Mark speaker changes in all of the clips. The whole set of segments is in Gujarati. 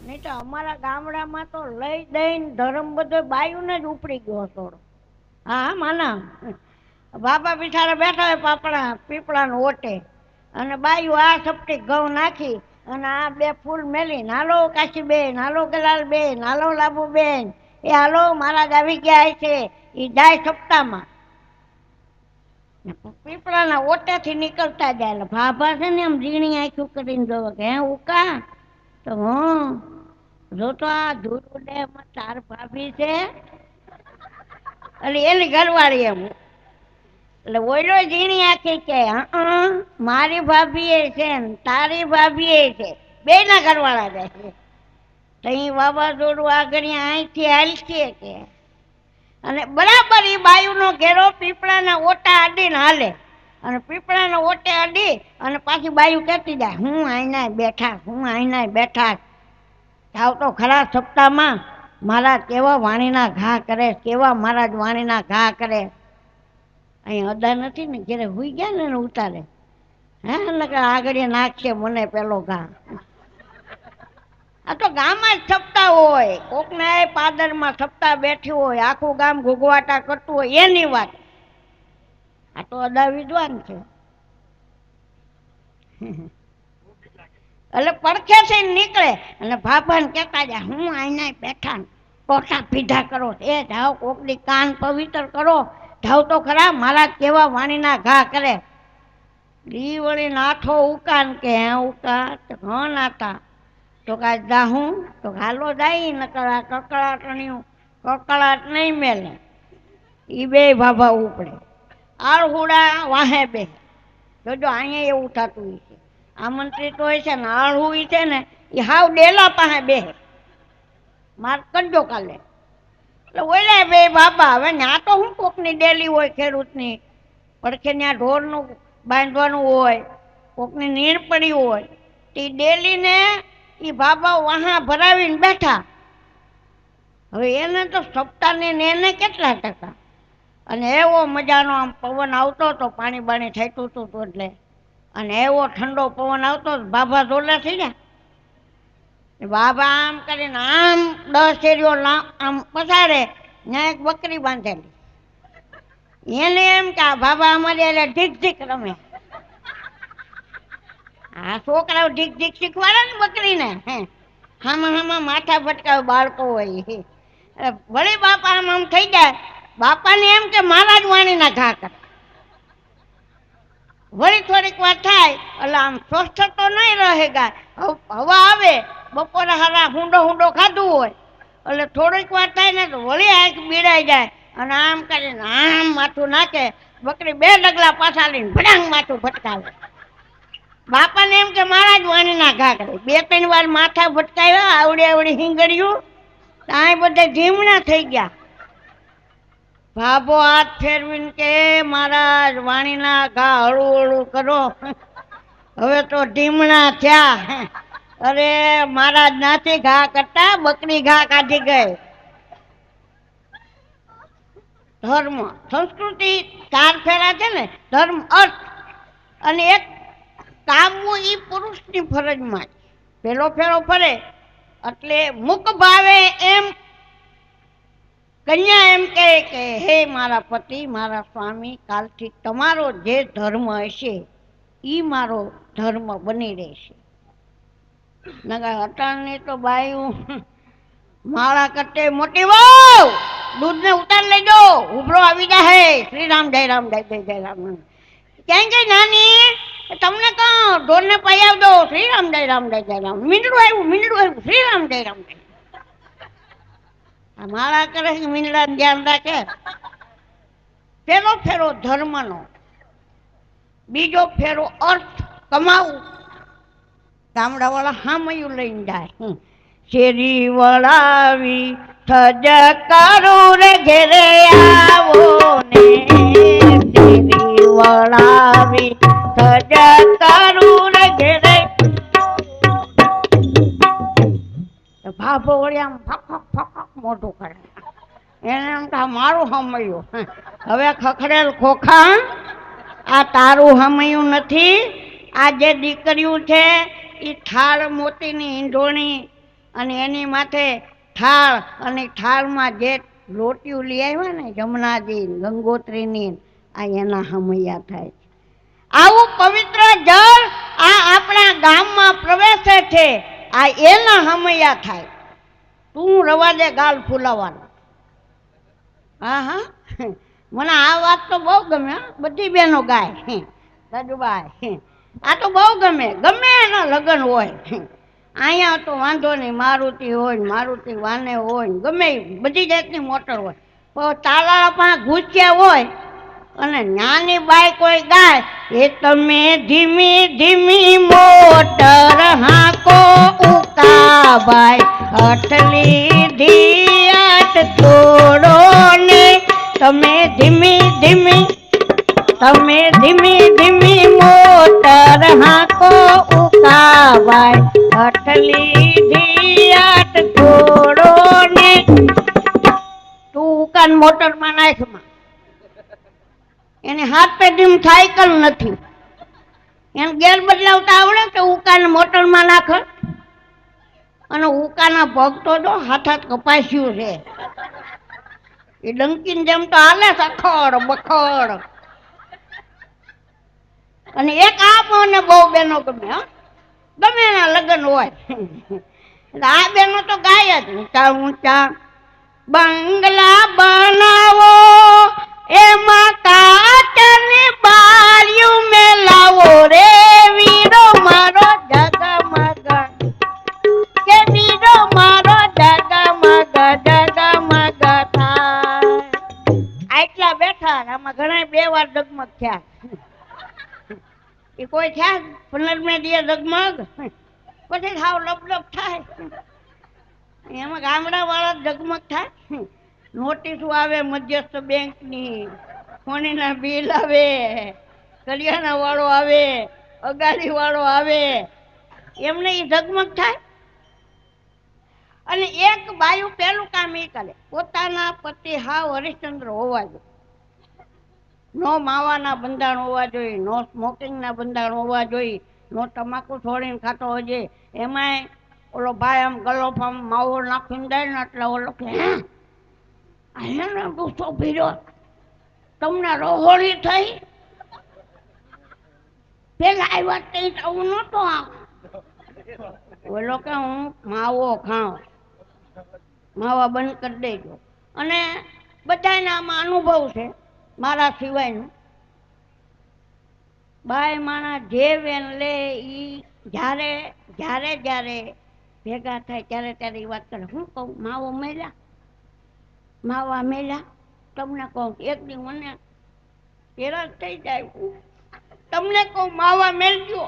Speaker 1: નહીં તો અમારા ગામડામાં તો લઈ દઈને ધર્મ બધો બાયુને જ ઉપડી ગયો થોડો. હા માના બાપા બિચારા બેઠા હોય પાપડા પીપળાનો ઓટે અને બાયું આ સપટી ઘઉં નાખી અને આ બે ફૂલ મેલી નાલો કાશી બેન, હાલો ગલાલ બેન, હાલો લાભુ બેન, એ હાલો મહારાજ આવી ગયા છે. એ જાય સપ્તાહમાં પીપળાના ઓટેથી નીકળતા જાય એટલે ભાભા છે ને એમ ઝીણી આંખું કરીને જોવે કે હે ઉકા તો જો તો આ ધૂળ ડેમાં તાર ભાભી છે એટલે એની ઘરવાળી એમ એટલે ઓઈલો ઝીણી આંખી કે મારી ભાભી એ છે ને તારી ભાભી એ છે, બે ના ઘરવાળા જાય છે. તઈ વાવાઝોડું આગળ અહીંથી હાલશે કે અને બરાબર એ બાયુનો ઘેરો પીપળાના ઓટા અડીને હાલે અને પીપળાના ઓટે અડી અને પાછી બાયુ કહેતી જાય હું આઈના બેઠા, હું આઈના બેઠા. જાવ તો ખરા સપ્તાહમાં મહારાજ કેવા વાણીના ઘા કરે, કેવા મહારાજ વાણીના ઘા કરે. અહીં અદા નથી ને ઘેરે હુઈ ગયા ને ઉતારે હે નકર આગળ નાખશે મને પેલો ઘા. આ તો ગામમાં જ સપ્તાહ હોય, કોકને પાદરમાં સપ્તાહ બેઠી હોય, આખું ગામ ઘૂઘવાટા કરતું હોય એની વાત. આ તો અદા વિદ્વાન છે એટલે પડખેથી નીકળે અને ભાભાને કહેતા જાય હું આઈના બેઠા ટોટા પીધા કરો, એ જાઓ કોકની કાન પવિત્ર કરો, જાવ તો ખરા મહારાજ કેવા વાણીના ઘા કરે. ઈ વળી નાથો ઉકાન કે હે ઉકા તો હા નાતા તો કા જાહું તો હાલો જાય નકર આ કકળાટણિયું કકળાટ નહીં મેલે. એ બે ભાભા ઉપડે આળહુડા વાહે બે જોજો અહીંયા એવું થતું હોય છે. આમંત્રિત હોય છે ને આળહું છે ને એ હાવ ડેલા પાસે બે માર કરજો કાલે એટલે ઓલા બે બાબા હવે ત્યાં તો હું કોકની ડેલી હોય ખેડૂતની પડખે ત્યાં ઢોરનું બાંધવાનું હોય, કોકની નીર પડી હોય તે ડેલીને એ બાબા વહાં ભરાવીને બેઠા. હવે એને તો સપ્તાહને એને કેટલા ટકા અને એવો મજાનો આમ પવન આવતો હતો, પાણી બાણી થતું હતું એટલે અને એવો ઠંડો પવન આવતો બાબા ઝોલા થઈ ગયા. બાબા આમ કરીને આમ 10 શેરીઓ આમ પસારે ત્યાં એક બકરી બાંધેલી. એને એમ કે આ બાબા અમારે એટલે ઢીક ઢીક રમે. આ છોકરાઓ ઢીક ઢીક શીખવાડે ને બકરીને હે હામાં માથા ફટકાવે બાળકો હોય. વળી બાપા આમ આમ થઈ જાય, બાપાને એમ કે મહારાજ વાણીના ઘા કરે. વળી થોડીક વાર થાય એટલે આમ સ્વસ્થ તો નહીં રહે ગાય, હવા આવે બપોરે હારા હુંડો ખાધું હોય એટલે થોડીક વાર થાય ને તો વળી આંખ બીડાઈ જાય અને આમ કરીને આમ માથું નાખે. બકરી 2 ડગલા પાછા લઈને ભડાંગ માથું ભટકાવે. બાપાને એમ કે મહારાજ વાણીના ઘા કરે. 2-3 વાર માથા ભટકાવ્યા આવડી હિંગડ્યું ત્યાં બધે ધીમણા થઈ ગયા. ભાભો હાથ ફેરવીને કે મહારાજ વાણીના ઘા હળું કરો, હવે તો ધીમણા થયા. અરે મહારાજ નાથી ઘા કરતા બકરી ઘા કાઢી ગઈ. ધર્મ સંસ્કૃતિ 4 ફેરા છે ને, ધર્મ અર્થ અને એક કામવું એ પુરુષની ફરજમાં જ. પેલો ફેરો ફરે એટલે મુખ ભાવે એમ કન્યા એમ કહે કે હે મારા પતિ મારા સ્વામી કાલથી તમારો જે ધર્મ હશે એ મારો ધર્મ બની રહેશે. નગર અટાણની તો બાયું માળા કરતે મોટી વહુ દૂધને ઉતાર લેજો ઉભરો આવી જાય શ્રી રામ જય રામ જય રામ. ક્યાં ગઈ નાની તમને કહો ઢોરને પાઈ આવજો શ્રી રામ જય રામ જય રામ. મીંડળું આવ્યું શ્રી રામ જય રામ. માળા કરે છે મીંડળા ધ્યાન રાખે. પેલો ફેરો ધર્મનો, બીજો ફેરો અર્થ કમાવું. ગામડા વાળા હામયું લઈને જાય. શેરી વળાવી સજ કરું રે ઘેરે આવો ને, શેરી વળાવી સજ કરું રે ઘેરે. ભાભો વળી આમ ફક મોઢું કરે. એને એમ કે મારું હમયું. હવે ખખડેલ ખોખા આ તારું હમયું નથી. આ જે દીકરીઓ છે એ થાળ મોતીની ઈંઢોણી અને એની માથે થાળ, અને થાળમાં જે રોટીઓ લઈ આવ્યા ને જમનાજી ગંગોત્રીની, આ એના હમૈયા થાય છે. આવું પવિત્ર જળ આ આપણા ગામમાં પ્રવેશે છે, આ એના હમૈયા થાય. તું રવા દે ગાલ ફૂલાવાનું. હા હા, મને આ વાત તો બહુ ગમે. બધી બહેનો ગાય રાજુભાઈ, આ તો બહુ ગમે. ગમે એના લગ્ન હોય, અહીંયા તો વાંધો નહીં, મારુતિ હોય, મારુતિ વાને હોય, ગમે બધી જાતની મોટર હોય, પણ તાલાળા પાસે ઘૂસ્યા હોય અને નાની બાઈ કોઈ ગાય, એ તમે ધીમી ધીમી મોટર હાકો ઉકાભાઈ, અટલી ધિયાટ તોડો ને, તમે ધીમી ધીમી, તમે ધીમી ધીમી મોટર હાકો ઉકાભાઈ, અટલી ધિયાટ તોડો ને. તું ઉકાન મોટરમાં નાખમાં, એને હાથ પેઢી સાયકલ નથી, એને ગેર બદલાવતા આવડે તો ઉકાને મોટરમાં નાખ. અને ઉકાના પગ તો જો હાથ હાથ કપાસ્યું છે, એ ડંકીને જેમ તો હાલે સખડ બખડ. અને એક આ મને બહુ બેનો ગમે, ગમે એના લગ્ન હોય આ બેનો તો ગાય જ, ઊંચા ઊંચા બંગલા બનાવો, એમાં કાચની બારીયું મેલાવો રે, વીરો મારો જગમગ, કે વીરો મારો જગમગ જગમગ થાય. આટલા બેઠા, આમાં ઘણા 2 વાર જગમગ થયા. એ કોઈ થયા 15 દિવસ જગમગ, પછી હાવ લપલપ થાય. એમાં ગામડા વાળા જગમગ થાય. નોટિસો આવે મધ્યસ્થ બેંકની, ફોનીના બિલ આવે, કરિયાણા વાળો આવે, અગાડી વાળો આવે, એમને એ જગમગ થાય. અને એક બાયું પેલું કામ એ કરે, પોતાના પતિ હાવ હરિશ્ચંદ્ર હોવા જોઈએ, નો માવાના બંધાણ હોવા જોઈએ, નો સ્મોકિંગના બંધાણ હોવા જોઈએ, નો તમાકુ છોડીને ખાતો હોય છે. એમાંય ઓલો ભાઈ આમ ગલોફ આમ માવો નાખીને દે ને એટલે ઓલો કે એને ગુસ્સો ભીર્યો, તમને રોહોળી થઈ, પેલા આવ્યા તે આવું નહોતો. ઓલો કે હું માવો ખાઉં, માવા બંધ કરી દેજો. અને બધાને આમાં અનુભવ છે મારા સિવાયનું. બાય માણા જે વેન લે એ જ્યારે જ્યારે જ્યારે ભેગા થાય ત્યારે ત્યારે એ વાત કરે. હું કહું માવો મેલ્યા, માવા મેલ્યા, તમને કહું એક દી મને હેરાન થઈ જાય, તમને કહું માવા મેલજો,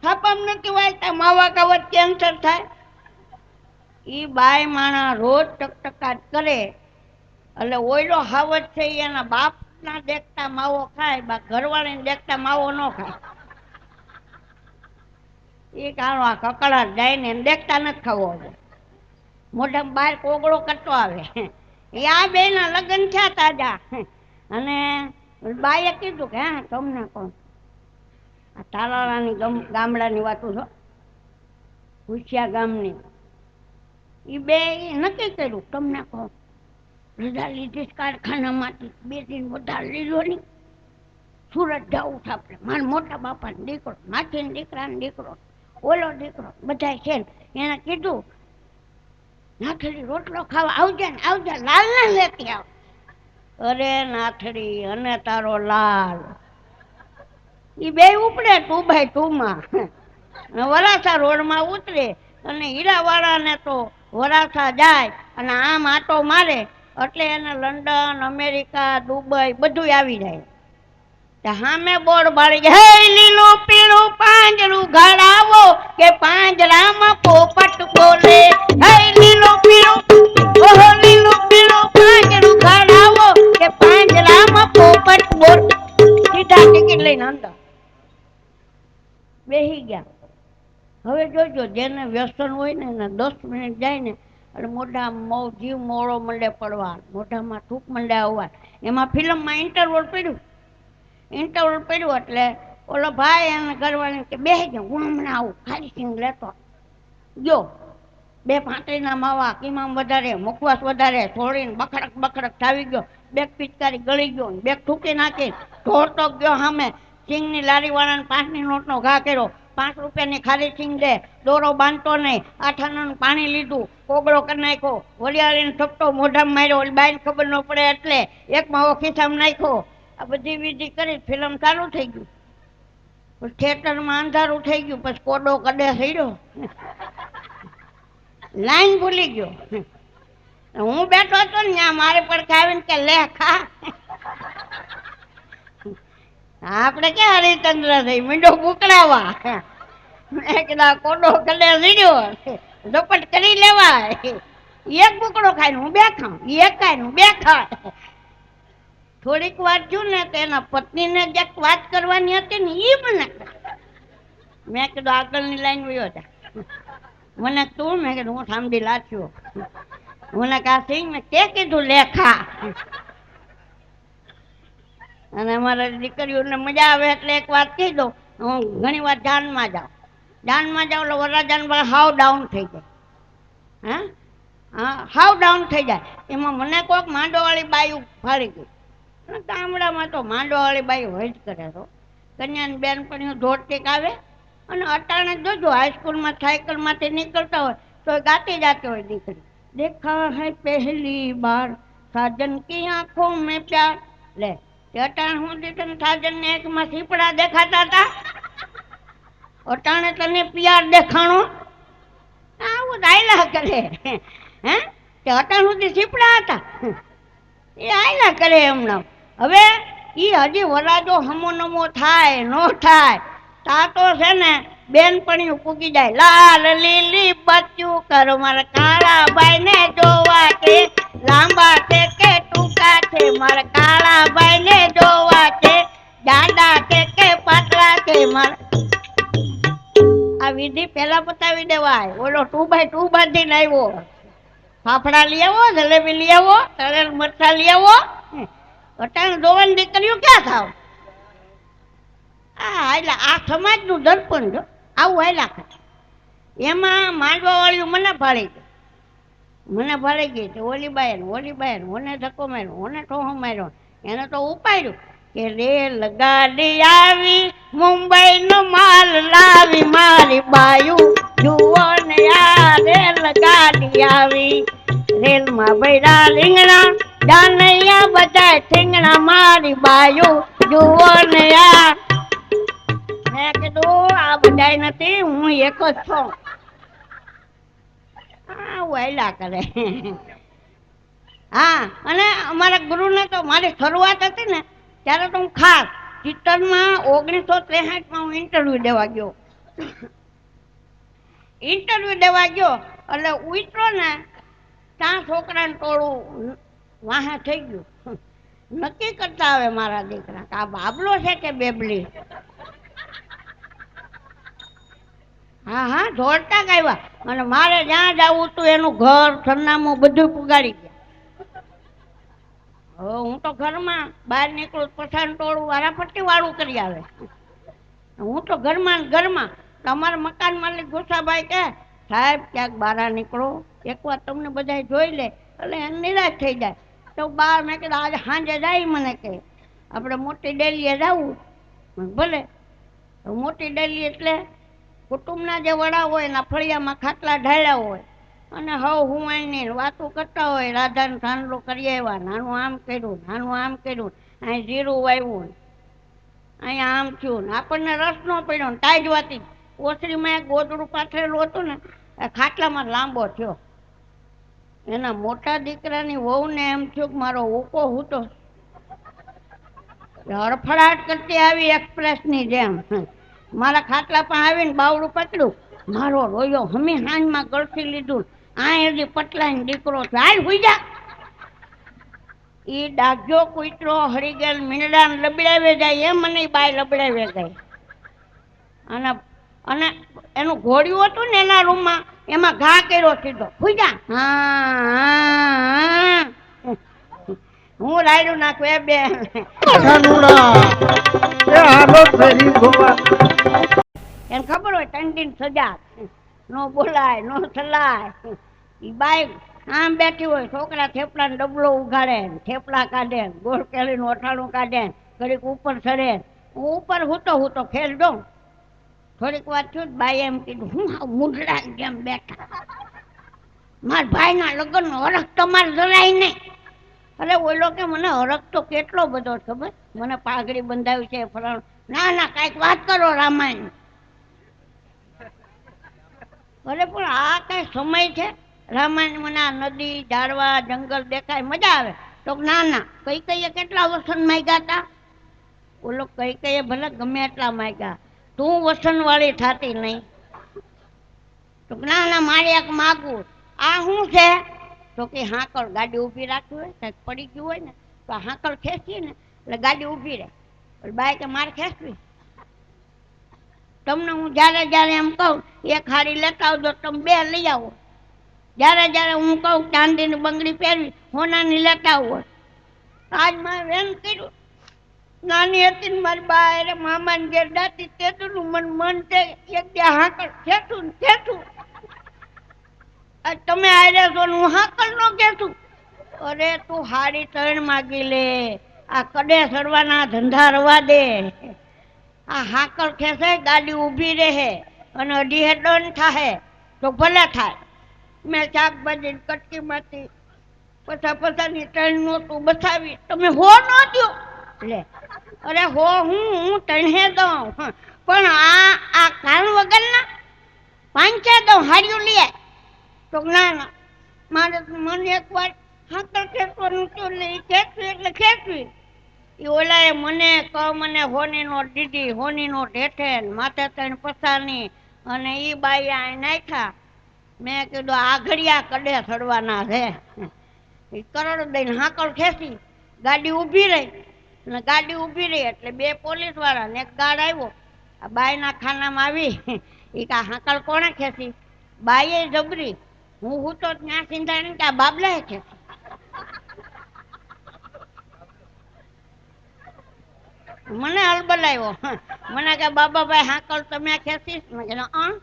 Speaker 1: થાપામ નથી વાંચતા, માવા કાવત કેન્સર થાય. એ બાય માણા રોજ ટકટકાટ કરે, એટલે ઓયલો હાવત છે એના બાપના દેખતા માવો ખાય, બા ઘરવાળીને દેખતા માવો ન ખાય. એ કાળો આ કકડાટ જાય ને દેખતા નથી ખાવો, મોઢામાં બહાર કોગળો કરતો આવે. એ આ બેના લગ્ન થયા તાજા, અને બાએ કીધું કે હા તમને કહું, આ તાલાળાની ગામડાની વાતો છો, ભૂસિયા ગામની. એ બે નક્કી કર્યું તમને કહું, રજા લીધી કારખાનામાંથી 2 દિન વધારે લીધો નહીં, સુરત જવું છે આપણે, મારા મોટા બાપાનો દીકરો, માસીના દીકરાનો દીકરો, ઓલો દીકરો બધા છે. એને કીધું નાથડી રોટલો ખાવા આવજે ને, આવજે, લાલને લેતી આવ. અરે નાથડી અને તારો લાલ, એ બે ઉપડે 2x2માં, વરાછા રોડમાં ઉતરે, અને હીરાવાળાને તો વરાછા જાય અને આમ આટો મારે એટલે એને લંડન, અમેરિકા, દુબઈ બધું આવી જાય. સામે બોર્ડ બાળી જાય, હે લીલું પીળું પાંજરું ઘડાવો, કે પાંજરામાં પોપટ બોલે, હે લીલું પીળું, ઓહો લીલું પીળું પાંજરું ઘડાવો, કે પાંજરામાં પોપટ બોલે. સીધા ટિકિટ લઈને અંદર બેસી ગયા. હવે જોજો જેને વ્યસન હોય ને એને 10 મિનિટ જાય ને એટલે મોઢામાં જીવ મોળો મંડે પડવા, મોઢામાં થૂક મંડે આવવા. એમાં ફિલ્મમાં ઇન્ટરવલ પડ્યું, ઇન્ટરવલ પડ્યું એટલે ઓલો ભાઈ એને ઘરવાળીને કે બેસી જાઉં, હું હમણાં આવું, ખાલી સિંગ લેતો ગયો. બે ભાંતરીના માવા, કિમામ વધારે, મુખવાસ વધારે, થોડીને બખડક બખડક થાવી ગયો, બેગ પિચકારી ગળી ગયો, બેગ ઠૂકી નાખી, ઢોળતો ગયો સામે, સિંગની લારીવાળાને 5ની નોટનો ઘા કર્યો, 5 રૂપિયાની ખાલી સિંગ દે, દોરો બાંધતો નહીં, 8 આનાનું પાણી લીધું, કોગળો કરી નાખ્યો, વરિયાળીને થપટો મોઢામાં માર્યો, ઓલી બાઈને ખબર ન પડે એટલે એક માવો ખિસ્સામાં નાખ્યો. આ બધી વિધિ કરી ફિલ્મ ચાલુ થઈ ગયું. થિયેટરમાં અંધારું થઈ ગયું. પછી કોડો કડે થયો, લાઈન ભૂલી ગયો. હું બેઠો હતો ને ત્યાં મારે પડખે આવીને કે લે ખા. આપણે ક્યાં હરિચંદ્ર થઈ મીંડો બુકડાવા. મેં કીધા કોડો કડે સીડ્યો, ઝપટ કરી લેવાય. એક બુકડો ખાઈને હું બે ખાઉં, એક ખાઈને હું બે ખાય. થોડીક વાત છું ને તો એના પત્નીને જ્યાંક વાત કરવાની હતી ને એ મને મેં કીધું આગળની લાઈન વયો જા. મને તું મેં કીધું હું સાંભળી લાચ્યો. મને કા સિંહ મેં તે કીધું લેખા. અને અમારા દીકરીઓને મજા આવે એટલે એક વાત કહી દઉં. હું ઘણી વાર જાનમાં જાઉં એટલે વરરાજાને હાવ ડાઉન થઈ જાય. હા હાવ ડાઉન થઈ જાય. એમાં મને કોઈક માંડોવાળી બાયું ફાળી ગઈ. ગામડામાં તો માંડોવાળી બાઈ હોય જ કરે તો કન્યાની બેનપણીઓ ધોળટીક આવે. અને અટાણે જોજો હાઈસ્કૂલમાં સાયકલમાંથી નીકળતા હોય તો ગાતી જાતી હોય દીકરી, દેખા હૈ પહેલી બાર સાજન કી આંખો મેં પ્યાર. લે તે અટાણે હું દીકરી સાજન ને એકમાં સીપડા દેખાતા હતા, અટાણે તને પ્યાર દેખાણો. આવું આયલા કરે. હે તે અટાણ સુધી સીપડા હતા એ આયલા કરે એમના. હવે એ હજી વરાજો હમો નમો થાય ન થાય તા તો છે ને બેનપણીઓ પૂગી જાય. લાલ લીલી બચ્ચું કરો મારા કાળા ભાઈ ને જોવા છે, લાંબા છે કે ટૂંકા છે મારા કાળા ભાઈ ને જોવા છે, જાડા છે કે પાતળા છે મારા. આ વિધિ પેલા પતાવી દેવાય. ઓલો 2x2 બાંધીને આવ્યો, ફાફડા લઈ આવો, જલેબી લઈ આવો, તળેલ મરચા લઈ આવો. અટાણે જોવાની દીકરીઓ ક્યાં થાવ? એટલે આ સમાજનું દર્પણ જો આવું હાલ્યા કરે. એમાં માંડવા વાળીઓ મને ભાળી ગઈ છે. ઓલી બાય ઓને ધક્કો માર્યો, ઓને ઠોહો માર્યો, એને તો ઉપાડ્યું કે રેલ ગાડી આવી મુંબઈ નો માલ લાવી મારી બાયું જુઓ ને આ રેલ ગાડી આવી. રેલમાં ભૈરા રીંગણા જાનૈયા બધાય ઠીંગણા મારી બાયું જુઓ ને આ. મેં કીધું આ બધાય નથી, હું એક જ છું. વાયલા કરે. હા અને અમારા ગુરુને તો મારી શરૂઆત હતી ને ત્યારે તો હું ખાસ ચિત્તરમાં 1963માં હું ઇન્ટરવ્યુ દેવા ગયો. એટલે ઉતરો ને ત્યાં છોકરાને ટોળું વાહે થઈ ગયું. નક્કી કરતા આવે મારા દીકરા કે આ બાબલો છે કે બેબલી. હા દોડતા આવ્યા અને મારે જ્યાં જવું હતું એનું ઘર સરનામું બધું પુગાડી ગયા. હવે હું તો ઘરમાં બહાર નીકળું પછાણ ટોળું વારાફરતી વાળું કરી આવે. હું તો ઘરમાં તમારા મકાન માલિક ગુસ્સાભાઈ કહે સાહેબ ક્યાંક બહાર નીકળો, એકવાર તમને બધા જોઈ લે એટલે એને નિરાશ થઈ જાય. તો બહાર મેં કીધું આજે સાંજે જાય. મને કહે આપણે મોટી ડેલીએ જવું. ભલે મોટી ડેલી એટલે કુટુંબના જે વડા હોય એના ફળિયામાં ખાટલા ઢાળ્યા હોય અને હું આવીને વાતો કરતા હોય, રાધાને ધાંડલો કરી આવ્યા, નાનું આમ કર્યું, અહીં જીરું વાવ્યું, અહીંયા આમ થયું ને આપણને રસ ન પડ્યો ને ટાઈજ વાતી. ઓસરીમાં એક ગોદડું પાથરેલું હતું ને એ ખાટલામાં લાંબો થયો. એના મોટા દીકરાની વહુને એમ થયું કે મારો ઉકો હૂતો હડફડાટ કરતી આવી એક્સપ્રેસની જેમ મારા ખાટલા પણ આવીને બાવડું પકડ્યું, મારો રોયો હમી હાંજમાં ગળથી લીધું. આ હજી પટલાઈને દીકરો છે, હાલ હુઈ જા. એ ડાઘ્યો કૂતરો હરી ગયેલ મીંડાને લબડાવે જાય એમ મને બાય લબડાવે ગઈ. અને એનું ઘોડિયું હતું ને એના રૂમમાં એમાં ઘા કર્યો સીધો. હુઈ જા. હા હું રાયડું નાખું એ બે એને ખબર હોય 3 દિન સજા. નો બોલાય નો ચલાય. ઈ બાઈ આમ બેઠી હોય, છોકરા થેપલાનો ડબલો ઉઘાડે, થેપલા કાઢે, ગોળ કેળીનું અઠાણું કાઢે, ઘડીક ઉપર ચડે. હું ઉપર હું તો ખેલ દઉં. થોડીક વાર થયું બાઈ એમ કીધું, હું મુંડળા જેમ બેઠા, મારા ભાઈના લગ્નનો હરખ તમારે જરાય નહીં. અરે ઓલો કે મને હરખ તો કેટલો બધો ખબર, મને પાઘડી બંધાવી છે ફલાણું. ના ના કાંઈક વાત કરો રામાયણ. અરે પણ આ કઈ સમય છે રામાયણમાં? ના નદી ઝાડવા જંગલ દેખાય મજા આવે. તો ના ના કઈ કઈએ કેટલા વસન માંગ્યા હતા. ઓલો કઈ કઈએ ભલે ગમે એટલા માંગ્યા, તું વસન વાળી થતી નહીં. તો ના ના મારે એક માગવું. આ શું છે? તો કે હાકળ ગાડી ઊભી રાખવી હોય, કંઈક પડી ગયું હોય ને તો હાકળ ખેંચીએ ને એટલે ગાડી ઊભી રહે. બાઈ કે મારે ખેંચવી. તમને હું જ્યારે જ્યારે એમ કહું એક હાડી લેતા આવજો, તમે બે લઈ આવો. જ્યારે જ્યારે હું કહું ચાંદીની બંગડી પહેરવી, હોનાની લેતા આવો. આજ મારે એમ કર્યું, નાની હતી ને મારી બા અરે મામાને ઘેર દાતી તેટલું મને મન છે એક બે હાકળ ખેંચું ને ખેંચું. તમે આર્યા છો ને હું હાકળ નો ખેંચું. અરે તું હાડી ત્રણ માગી લે, આ કડે સડવાના ધંધા રવા દે. આ હાકળ ખેંચે ગાડી ઊભી રહે અને અઢીએ દંડ થાય તો ભલે થાય. મેં શાકભાજી કટકીમાંથી પચાસની ત્રણ નોટું બતાવી, તમે હો ન દો લે. અરે હો હું તણે દઉં, પણ આ કારણ વગરના પાંચે દઉં હાર્યું લે. તો ના ના મારે મને એક વાર હાકળ ખેંચવાનું થયું એટલે એ ખેંચવી એટલે ખેંચવી. એ ઓલાએ મને હોની નોટ દીધી, હોની નોટ હેઠે માથે ત્રણ પસારની, અને એ બાઈ આ નાખ્યા. મેં કીધું આ ઘડિયા કડે ચડવાના છે. એ કરોડ દઈને હાકળ ખેંચી ગાડી ઊભી રહી. અને ગાડી ઊભી રહી એટલે બે પોલીસ વાળા ને એક ગાર્ડ આવ્યો. આ બાઈના ખાનામાં આવી, એ કા હાકળ કોણે ખેંચી? બાઈએ જબરી. હું તો ત્યાં સિંધાણી કે આ બાબલાએ ખેંચી. મને હલબલાવ્યો. મને કે બાબાભાઈ હાકળ તમે ખેંચીશ? મેં કીધું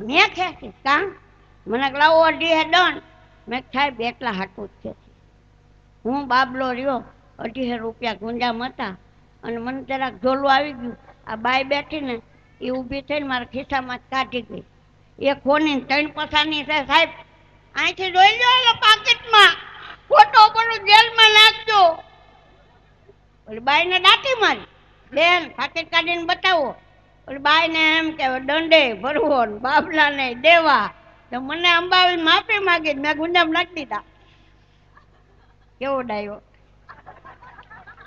Speaker 1: મેં ખેંચીશ કા? મને લાવો અઢીએ દંડ. મેં સાહેબ એટલા હાટું જ ખેંચી. હું બાબલો રહ્યો, 2.5 રૂપિયા ગુંજામ હતા અને મને જરાક ઝોલું આવી ગયું. આ બાઈ બેઠી ને એ ઊભી થઈને મારા ખિસ્સામાં કાઢી ગઈ. એક હોની ત્રણ પસારની છે સાહેબ, અહીંથી જોઈ લો એટલે પાકીટમાં ફોટો પડું જેલમાં નાખજો. ઓલી બાઈને દાટી મારી, બેન પાકીટ કાઢીને બતાવો. ઓલી બાઈને એમ કે દંડે ભરવો ને બાબલાને દેવા. તો મને અંબાવીને માફી માગી, મેં ગુંજામ નાખી દીધા. કેવો ડાયો.